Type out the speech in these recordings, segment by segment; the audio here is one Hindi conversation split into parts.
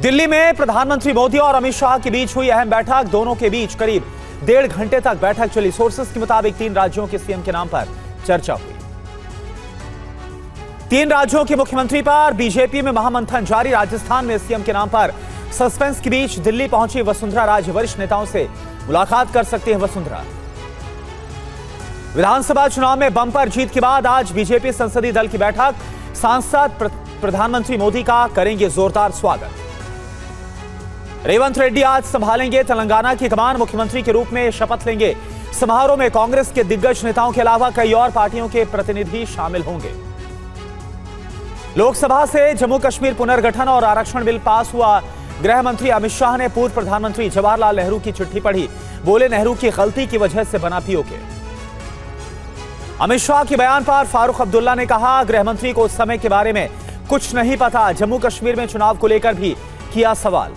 दिल्ली में प्रधानमंत्री मोदी और अमित शाह के बीच हुई अहम बैठक। दोनों के बीच करीब 1.5 घंटे तक बैठक चली। सोर्सेस के मुताबिक 3 राज्यों के सीएम के नाम पर चर्चा हुई। 3 राज्यों के मुख्यमंत्री पर बीजेपी में महामंथन जारी। राजस्थान में सीएम के नाम पर सस्पेंस के बीच दिल्ली पहुंची वसुंधरा राजे। वरिष्ठ नेताओं से मुलाकात कर सकती है वसुंधरा। विधानसभा चुनाव में बम्पर जीत के बाद आज बीजेपी संसदीय दल की बैठक। सांसद प्रधानमंत्री मोदी का करेंगे जोरदार स्वागत। रेवंत रेड्डी आज संभालेंगे तेलंगाना की कमान। मुख्यमंत्री के रूप में शपथ लेंगे। समारोह में कांग्रेस के दिग्गज नेताओं के अलावा कई और पार्टियों के प्रतिनिधि शामिल होंगे। लोकसभा से जम्मू कश्मीर पुनर्गठन और आरक्षण बिल पास हुआ। गृह मंत्री अमित शाह ने पूर्व प्रधानमंत्री जवाहरलाल नेहरू की चिट्ठी पढ़ी। बोले, नेहरू की गलती की वजह से बना पीओके। अमित शाह के बयान पर फारूक अब्दुल्ला ने कहा, गृह मंत्री को उस समय के बारे में कुछ नहीं पता। जम्मू कश्मीर में चुनाव को लेकर भी किया सवाल।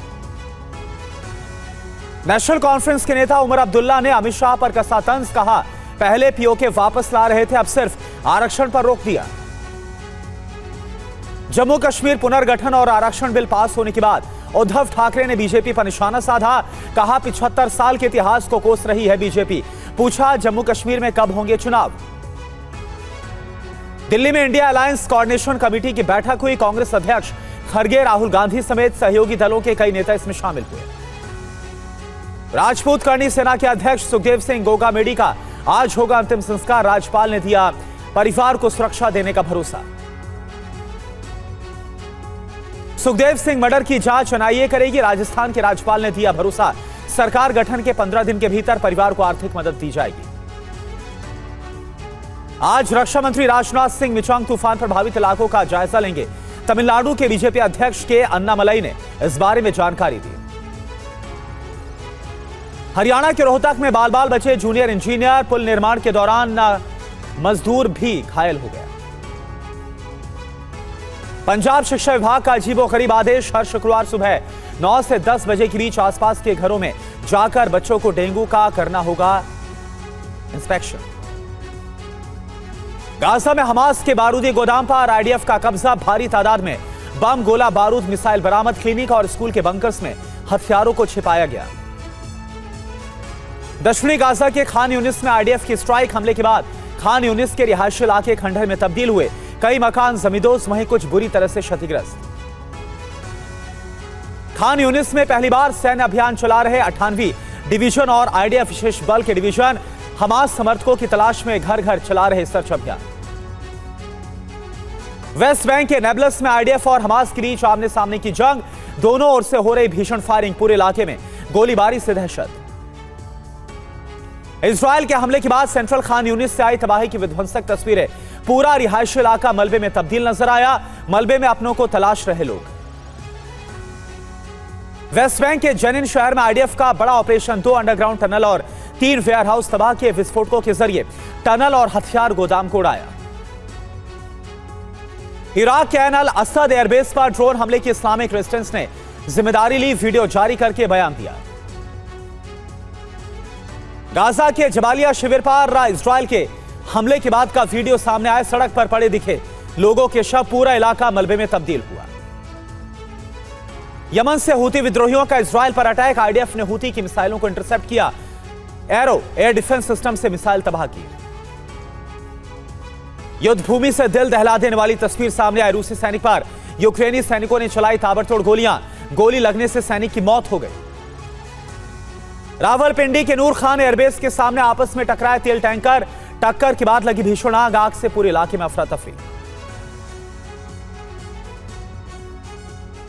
नेशनल कॉन्फ्रेंस के नेता उमर अब्दुल्ला ने अमित शाह पर कसा तंज। कहा, पहले पीओके वापस ला रहे थे, अब सिर्फ आरक्षण पर रोक दिया। जम्मू कश्मीर पुनर्गठन और आरक्षण बिल पास होने के बाद उद्धव ठाकरे ने बीजेपी पर निशाना साधा। कहा, 75 साल के इतिहास को कोस रही है बीजेपी। पूछा, जम्मू कश्मीर में कब होंगे चुनाव। दिल्ली में इंडिया अलायंस कोऑर्डिनेशन कमेटी की बैठक हुई। कांग्रेस अध्यक्ष खड़गे, राहुल गांधी समेत सहयोगी दलों के कई नेता इसमें शामिल हुए। राजपूत करनी सेना के अध्यक्ष सुखदेव सिंह गोगामेडी का आज होगा अंतिम संस्कार। राज्यपाल ने दिया परिवार को सुरक्षा देने का भरोसा। सुखदेव सिंह मर्डर की जांच एनआईए करेगी। राजस्थान के राज्यपाल ने दिया भरोसा। सरकार गठन के 15 दिन के भीतर परिवार को आर्थिक मदद दी जाएगी। आज रक्षा मंत्री राजनाथ सिंह मिचांग तूफान प्रभावित इलाकों का जायजा लेंगे। तमिलनाडु के बीजेपी अध्यक्ष के अन्नामलाई ने इस बारे में जानकारी दी। हरियाणा के रोहतक में बाल बाल बचे जूनियर इंजीनियर। पुल निर्माण के दौरान मजदूर भी घायल हो गया। पंजाब शिक्षा विभाग का अजीबोगरीब आदेश। हर शुक्रवार सुबह 9 से 10 बजे के बीच आसपास के घरों में जाकर बच्चों को डेंगू का करना होगा इंस्पेक्शन। गाजा में हमास के बारूदी गोदाम पर आईडीएफ का कब्जा। भारी तादाद में बम, गोला बारूद, मिसाइल बरामद। क्लिनिक और स्कूल के बंकर्स में हथियारों को छिपाया गया। दक्षिणी गाजा के खान यूनिस में आईडीएफ की स्ट्राइक हमले के बाद खान यूनिस के रिहायशी इलाके खंडहर में तब्दील हुए। कई मकान जमींदोज, वहीं कुछ बुरी तरह से क्षतिग्रस्त। खान यूनिस में पहली बार सैन्य अभियान चला रहे 98वीं डिवीजन और आईडीएफ विशेष बल के डिवीजन। हमास समर्थकों की तलाश में घर घर चला रहे सर्च अभियान। वेस्ट बैंक के नेबलस में आईडीएफ और हमास के बीच आमने सामने की जंग। दोनों ओर से हो रही भीषण फायरिंग। पूरे इलाके में गोलीबारी से दहशत। इजरायल के हमले के बाद सेंट्रल खान यूनिस से आई तबाही की विध्वंसक तस्वीरें। पूरा रिहायशी इलाका मलबे में तब्दील नजर आया। मलबे में अपनों को तलाश रहे लोग। वेस्ट बैंक के जेनिन शहर में आईडीएफ का बड़ा ऑपरेशन। 2 अंडरग्राउंड टनल और 3 वेयरहाउस तबाह किए। विस्फोटकों के जरिए टनल और हथियार गोदाम को उड़ाया। इराक के एन अल असद एयरबेस पर ड्रोन हमले की इस्लामिक रेजिस्टेंस ने जिम्मेदारी ली। वीडियो जारी करके बयान दिया। गाजा के जबालिया शिविर पर इजरायल के हमले के बाद का वीडियो सामने आया। सड़क पर पड़े दिखे लोगों के शव। पूरा इलाका मलबे में तब्दील हुआ। यमन से हूती विद्रोहियों का इजरायल पर अटैक। आईडीएफ ने हूती की मिसाइलों को इंटरसेप्ट किया। एरो एयर डिफेंस सिस्टम से मिसाइल तबाह की। युद्ध भूमि से दिल दहला देने वाली तस्वीर सामने आई। रूसी सैनिक पर यूक्रेनी सैनिकों ने चलाई ताबड़तोड़ गोलियां। गोली लगने से सैनिक की मौत हो गई। रावलपिंडी के नूर खान एयरबेस के सामने आपस में टकराए तेल टैंकर। टक्कर के बाद लगी भीषण आग। आग से पूरे इलाके में अफरा तफरी।